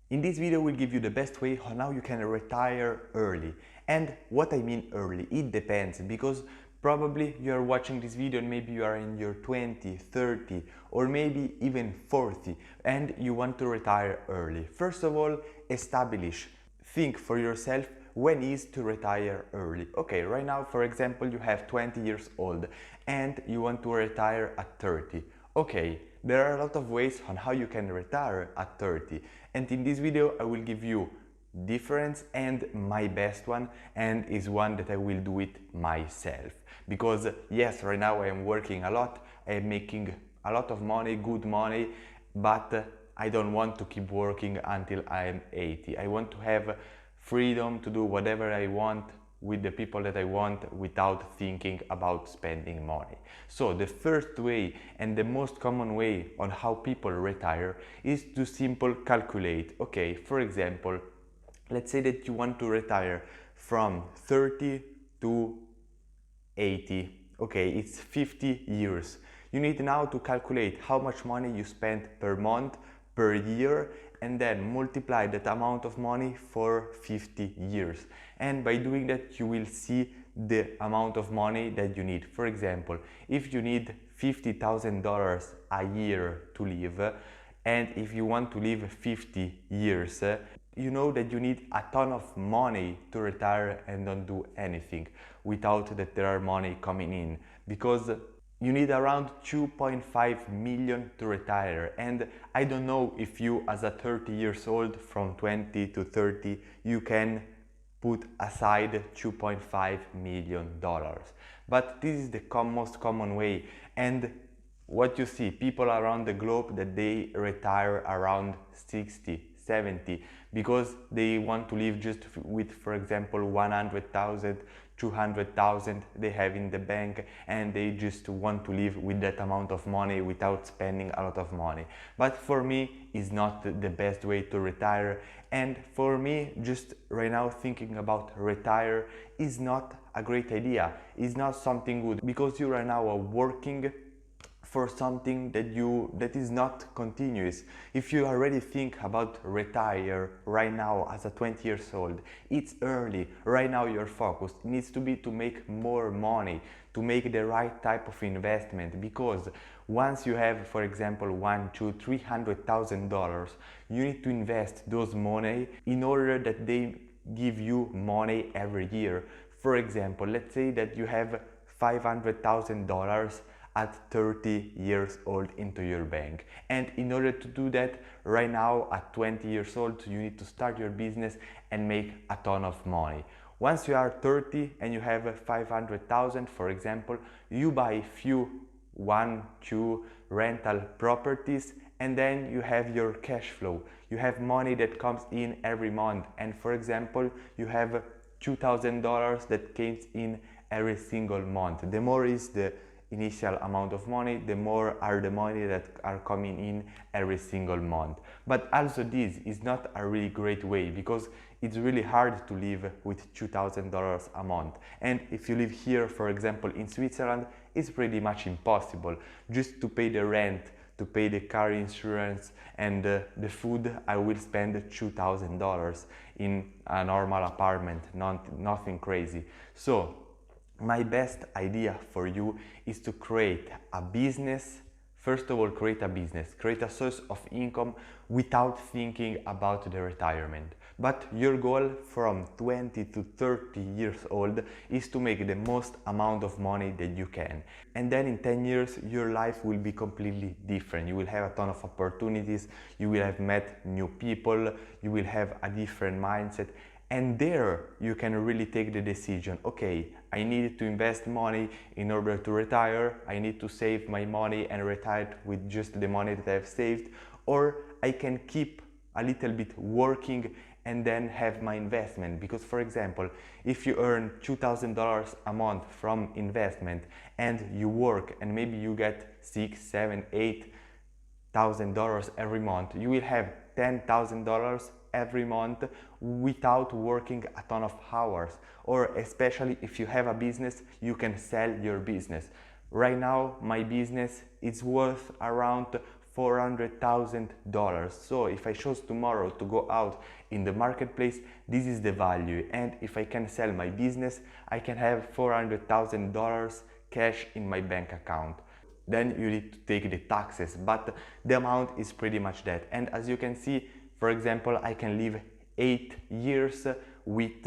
In this video, we'll give you the best way on how you can retire early. And what I mean early, it depends, because probably you are watching this video and maybe you are in your 20, 30, or maybe even 40 and you want to retire early. First of all, think for yourself when is to retire early. Okay, right now, for example, you have 20 years old and you want to retire at 30. Okay, there are a lot of ways on how you can retire at 30, and in this video I will give you difference and my best one, and is one that I will do it myself. Because yes, right now I am working a lot, I am making a lot of money, good money, but I don't want to keep working until I am 80. I want to have freedom to do whatever I want with the people that I want without thinking about spending money. So the first way and the most common way on how people retire is to simply calculate. Okay, for example, let's say that you want to retire from 30 to 80. Okay, it's 50 years. You need now to calculate how much money you spend per month, per year, and then multiply that amount of money for 50 years. And by doing that, you will see the amount of money that you need. For example, if you need $50,000 a year to live, and if you want to live 50 years, you know that you need a ton of money to retire and don't do anything without that there are money coming in, because you need around 2.5 million to retire. And I don't know if you, as a 30 years old, from 20 to 30, you can put aside $2.5 million. But this is the most common way. And what you see, people around the globe, that they retire around 60, 70, because they want to live just with, for example, 100,000, 200,000 they have in the bank, and they just want to live with that amount of money without spending a lot of money. But for me, it's not the best way to retire. And for me, just right now thinking about retire is not a great idea. It's not something good, because you right now are working for something that is not continuous. If you already think about retire right now as a 20 years old, it's early. Right now your focus needs to be to make more money, to make the right type of investment, because once you have, for example, $100,000, $300,000, you need to invest those money in order that they give you money every year. For example, let's say that you have $500,000 at 30 years old into your bank. And in order to do that, right now at 20 years old, you need to start your business and make a ton of money. Once you are 30 and you have 500,000, for example, you buy one, two rental properties, and then you have your cash flow. You have money that comes in every month. And for example, you have $2,000 that comes in every single month. The more is the initial amount of money, the more are the money that are coming in every single month. But also this is not a really great way, because it's really hard to live with $2,000 a month. And if you live here, for example, in Switzerland, it's pretty much impossible. Just to pay the rent, to pay the car insurance and the food, I will spend $2,000 in a normal apartment, nothing crazy. So my best idea for you is to create a business. First of all, create a business, create a source of income without thinking about the retirement. But your goal from 20 to 30 years old is to make the most amount of money that you can. And then in 10 years, your life will be completely different. You will have a ton of opportunities, you will have met new people, you will have a different mindset. And there you can really take the decision, okay, I need to invest money in order to retire, I need to save my money and retire with just the money that I've saved, or I can keep a little bit working and then have my investment. Because for example, if you earn $2,000 a month from investment and you work and maybe you get $6, $7, $8,000 every month, you will have $10,000 every month without working a ton of hours. Or especially if you have a business, you can sell your business. Right now my business is worth around $400,000. So if I chose tomorrow to go out in the marketplace, this is the value. And if I can sell my business, I can have $400,000 cash in my bank account. Then you need to take the taxes, but the amount is pretty much that. And as you can see, for example, I can live 8 years with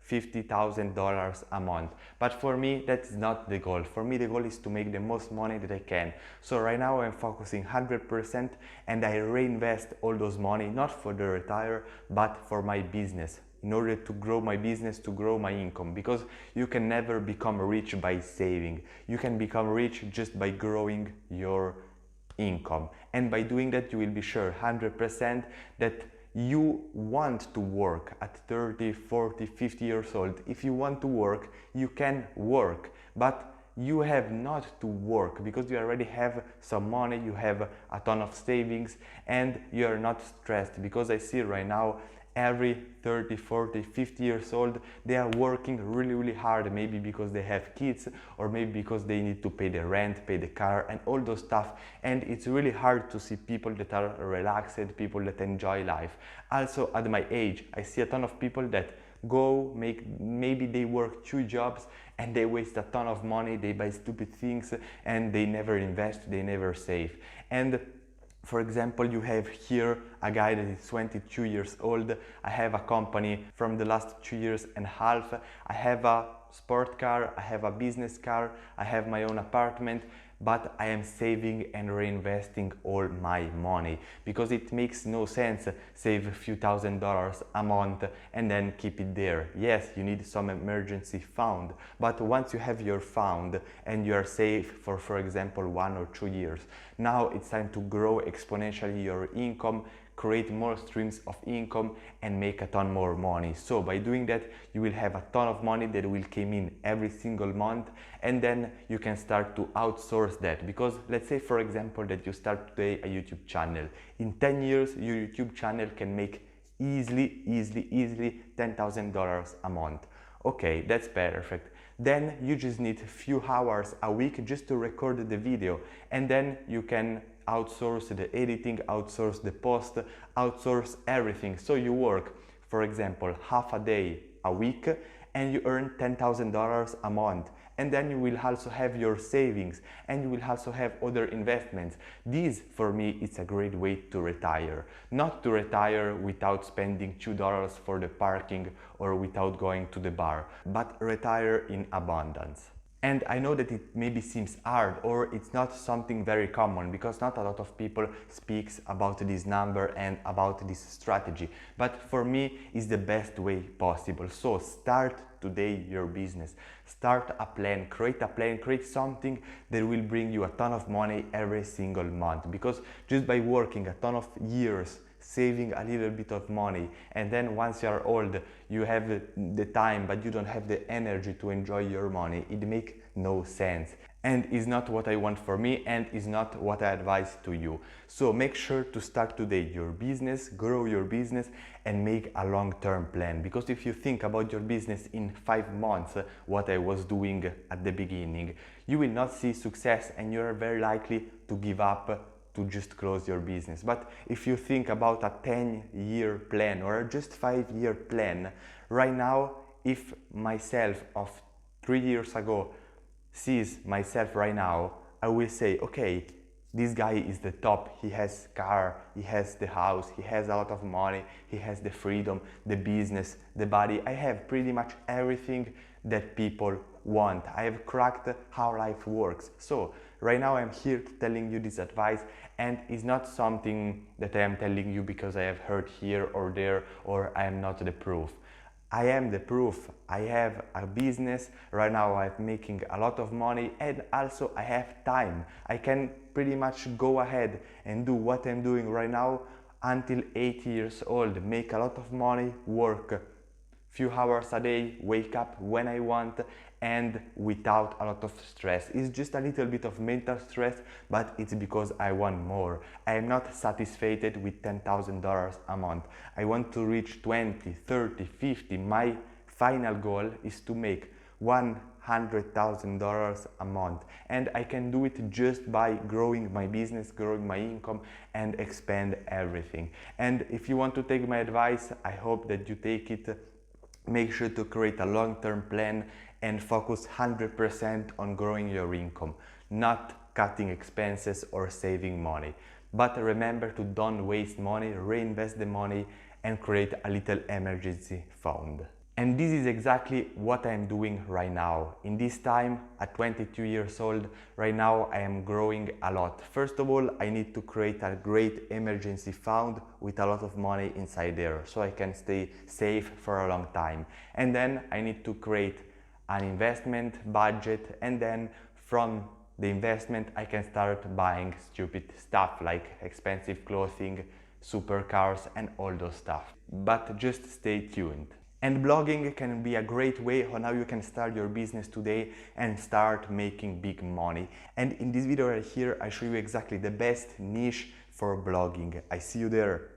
$50,000 a month. But for me, that's not the goal. For me, the goal is to make the most money that I can. So right now I'm focusing 100% and I reinvest all those money, not for the retire, but for my business, in order to grow my business, to grow my income, because you can never become rich by saving. You can become rich just by growing your income. And by doing that, you will be sure 100% that you want to work at 30, 40, 50 years old. If you want to work, you can work, but you have not to work because you already have some money, you have a ton of savings, and you are not stressed. Because I see right now every 30, 40, 50 years old, they are working really hard, maybe because they have kids, or maybe because they need to pay the rent, pay the car, and all those stuff. And it's really hard to see people that are relaxed, people that enjoy life. Also, at my age, I see a ton of people that maybe they work 2 jobs and they waste a ton of money, they buy stupid things, and they never invest, they never save. And for example, you have here a guy that is 22 years old. I have a company from the last 2 years and a half. I have a sport car, I have a business car, I have my own apartment, but I am saving and reinvesting all my money because it makes no sense save a few $1,000s a month and then keep it there. Yes, you need some emergency fund, but once you have your fund and you are safe for example 1 or 2 years, now it's time to grow exponentially your income, create more streams of income and make a ton more money. So by doing that, you will have a ton of money that will come in every single month, and then you can start to outsource that. Because let's say for example that you start today a YouTube channel. In 10 years your YouTube channel can make easily $10,000 a month. Okay, that's perfect. Then you just need a few hours a week just to record the video, and then you can outsource the editing, outsource the post, outsource everything. So you work, for example, half a day a week and you earn $10,000 a month. And then you will also have your savings and you will also have other investments. This, for me, is a great way to retire. Not to retire without spending $2 for the parking or without going to the bar, but retire in abundance. And I know that it maybe seems hard or it's not something very common because not a lot of people speaks about this number and about this strategy. But for me, it's the best way possible. So start today your business. Start a plan, create something that will bring you a ton of money every single month. Because just by working a ton of years, saving a little bit of money, and then once you are old you have the time but you don't have the energy to enjoy your money, it makes no sense and is not what I want for me and is not what I advise to you. So make sure to start today your business, grow your business and make a long-term plan, because if you think about your business in 5 months, what I was doing at the beginning, you will not see success and you are very likely to give up, to just close your business. But if you think about a 10-year plan or just 5-year plan, right now, if myself of 3 years ago sees myself right now, I will say, okay, this guy is the top, he has car, he has the house, he has a lot of money, he has the freedom, the business, the body. I have pretty much everything that people want. I have cracked how life works. So right now I'm here telling you this advice, and it's not something that I am telling you because I have heard here or there, or I am not the proof. I am the proof. I have a business right now, I'm making a lot of money, and also I have time. I can pretty much go ahead and do what I'm doing right now until 80 years old, make a lot of money, work few hours a day, wake up when I want, and without a lot of stress. It's just a little bit of mental stress, but it's because I want more. I am not satisfied with $10,000 a month. I want to reach 20, 30, 50. My final goal is to make $100,000 a month, and I can do it just by growing my business, growing my income, and expand everything. And if you want to take my advice, I hope that you take it. Make sure to create a long-term plan and focus 100% on growing your income, not cutting expenses or saving money. But remember to don't waste money, reinvest the money, and create a little emergency fund. And this is exactly what I'm doing right now. In this time, at 22 years old, right now I am growing a lot. First of all, I need to create a great emergency fund with a lot of money inside there so I can stay safe for a long time. And then I need to create an investment budget, and then from the investment I can start buying stupid stuff like expensive clothing, supercars, and all those stuff. But just stay tuned. And blogging can be a great way on how you can start your business today and start making big money. And in this video right here, I show you exactly the best niche for blogging. I see you there.